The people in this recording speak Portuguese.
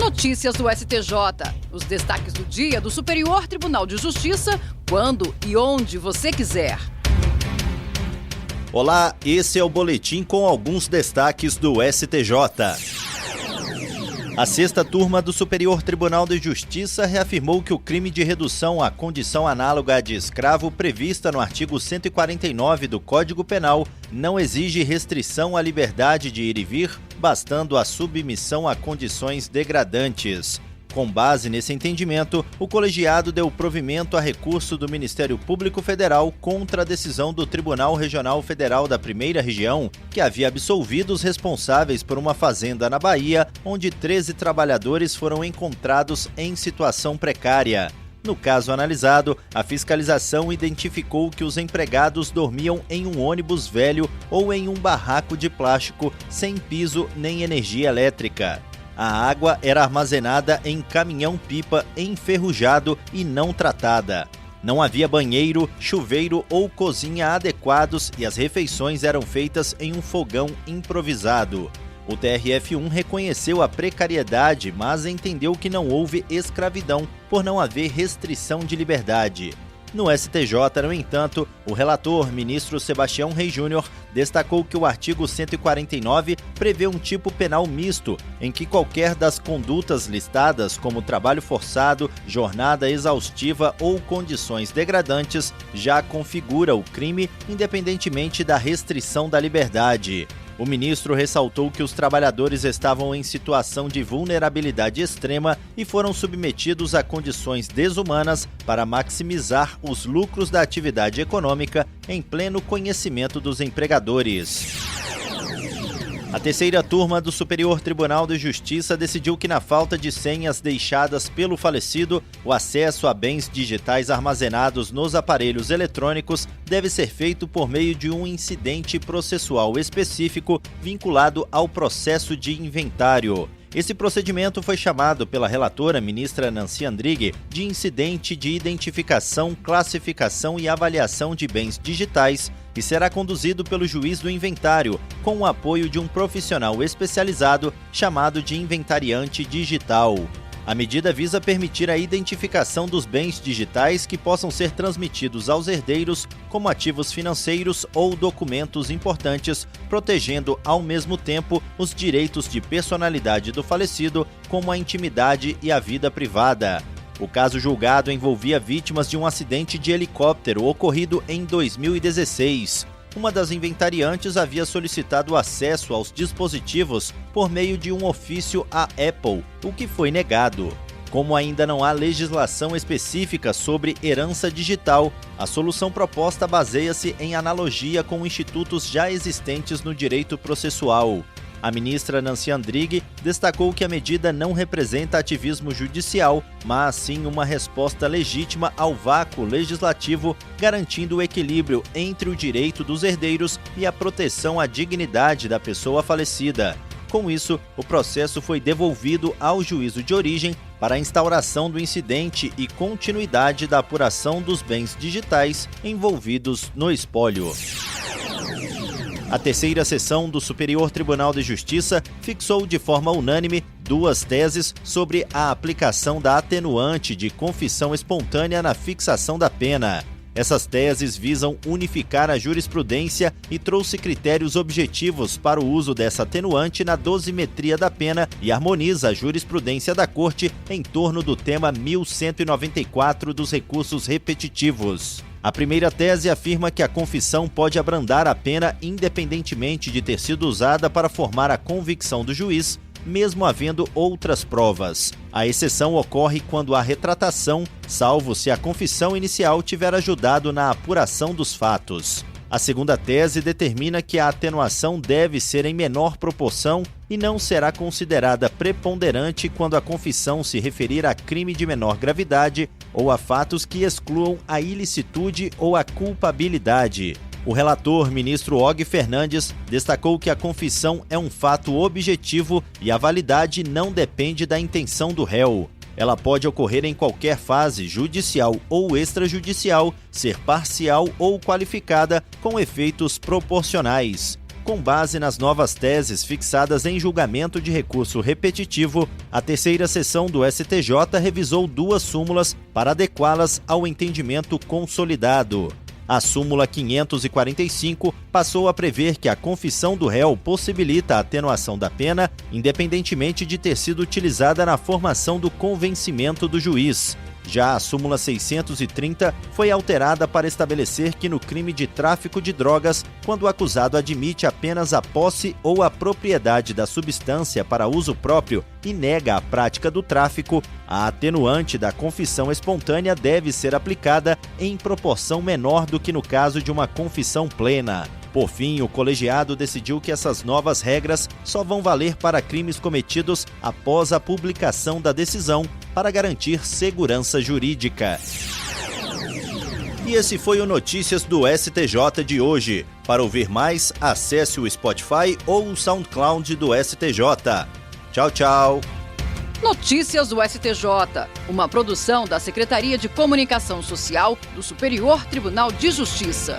Notícias do STJ. Os destaques do dia do Superior Tribunal de Justiça, quando e onde você quiser. Olá, esse é o boletim com alguns destaques do STJ. A sexta turma do Superior Tribunal de Justiça reafirmou que o crime de redução à condição análoga à de escravo prevista no artigo 149 do Código Penal não exige restrição à liberdade de ir e vir, bastando a submissão a condições degradantes. Com base nesse entendimento, o colegiado deu provimento a recurso do Ministério Público Federal contra a decisão do Tribunal Regional Federal da Primeira Região, que havia absolvido os responsáveis por uma fazenda na Bahia, onde 13 trabalhadores foram encontrados em situação precária. No caso analisado, a fiscalização identificou que os empregados dormiam em um ônibus velho ou em um barraco de plástico sem piso nem energia elétrica. A água era armazenada em caminhão-pipa enferrujado e não tratada. Não havia banheiro, chuveiro ou cozinha adequados e as refeições eram feitas em um fogão improvisado. O TRF1 reconheceu a precariedade, mas entendeu que não houve escravidão por não haver restrição de liberdade. No STJ, no entanto, o relator, ministro Sebastião Reis Júnior, destacou que o artigo 149 prevê um tipo penal misto, em que qualquer das condutas listadas, como trabalho forçado, jornada exaustiva ou condições degradantes, já configura o crime, independentemente da restrição da liberdade. O ministro ressaltou que os trabalhadores estavam em situação de vulnerabilidade extrema e foram submetidos a condições desumanas para maximizar os lucros da atividade econômica em pleno conhecimento dos empregadores. A terceira turma do Superior Tribunal de Justiça decidiu que, na falta de senhas deixadas pelo falecido, o acesso a bens digitais armazenados nos aparelhos eletrônicos deve ser feito por meio de um incidente processual específico vinculado ao processo de inventário. Esse procedimento foi chamado pela relatora, ministra Nancy Andrighi, de incidente de identificação, classificação e avaliação de bens digitais e será conduzido pelo juiz do inventário, com o apoio de um profissional especializado chamado de inventariante digital. A medida visa permitir a identificação dos bens digitais que possam ser transmitidos aos herdeiros como ativos financeiros ou documentos importantes, protegendo ao mesmo tempo os direitos de personalidade do falecido, como a intimidade e a vida privada. O caso julgado envolvia vítimas de um acidente de helicóptero ocorrido em 2016. Uma das inventariantes havia solicitado acesso aos dispositivos por meio de um ofício à Apple, o que foi negado. Como ainda não há legislação específica sobre herança digital, a solução proposta baseia-se em analogia com institutos já existentes no direito processual. A ministra Nancy Andrighi destacou que a medida não representa ativismo judicial, mas sim uma resposta legítima ao vácuo legislativo, garantindo o equilíbrio entre o direito dos herdeiros e a proteção à dignidade da pessoa falecida. Com isso, o processo foi devolvido ao juízo de origem para a instauração do incidente e continuidade da apuração dos bens digitais envolvidos no espólio. A terceira sessão do Superior Tribunal de Justiça fixou de forma unânime 2 teses sobre a aplicação da atenuante de confissão espontânea na fixação da pena. Essas teses visam unificar a jurisprudência e trouxe critérios objetivos para o uso dessa atenuante na dosimetria da pena e harmoniza a jurisprudência da Corte em torno do tema 1194 dos recursos repetitivos. A primeira tese afirma que a confissão pode abrandar a pena independentemente de ter sido usada para formar a convicção do juiz, mesmo havendo outras provas. A exceção ocorre quando há retratação, salvo se a confissão inicial tiver ajudado na apuração dos fatos. A segunda tese determina que a atenuação deve ser em menor proporção e não será considerada preponderante quando a confissão se referir a crime de menor gravidade ou a fatos que excluam a ilicitude ou a culpabilidade. O relator, ministro Og Fernandes, destacou que a confissão é um fato objetivo e a validade não depende da intenção do réu. Ela pode ocorrer em qualquer fase, judicial ou extrajudicial, ser parcial ou qualificada, com efeitos proporcionais. Com base nas novas teses fixadas em julgamento de recurso repetitivo, a terceira sessão do STJ revisou 2 súmulas para adequá-las ao entendimento consolidado. A súmula 545 passou a prever que a confissão do réu possibilita a atenuação da pena, independentemente de ter sido utilizada na formação do convencimento do juiz. Já a súmula 630 foi alterada para estabelecer que no crime de tráfico de drogas, quando o acusado admite apenas a posse ou a propriedade da substância para uso próprio e nega a prática do tráfico, a atenuante da confissão espontânea deve ser aplicada em proporção menor do que no caso de uma confissão plena. Por fim, o colegiado decidiu que essas novas regras só vão valer para crimes cometidos após a publicação da decisão, para garantir segurança jurídica. E esse foi o Notícias do STJ de hoje. Para ouvir mais, acesse o Spotify ou o SoundCloud do STJ. Tchau, tchau. Notícias do STJ, uma produção da Secretaria de Comunicação Social do Superior Tribunal de Justiça.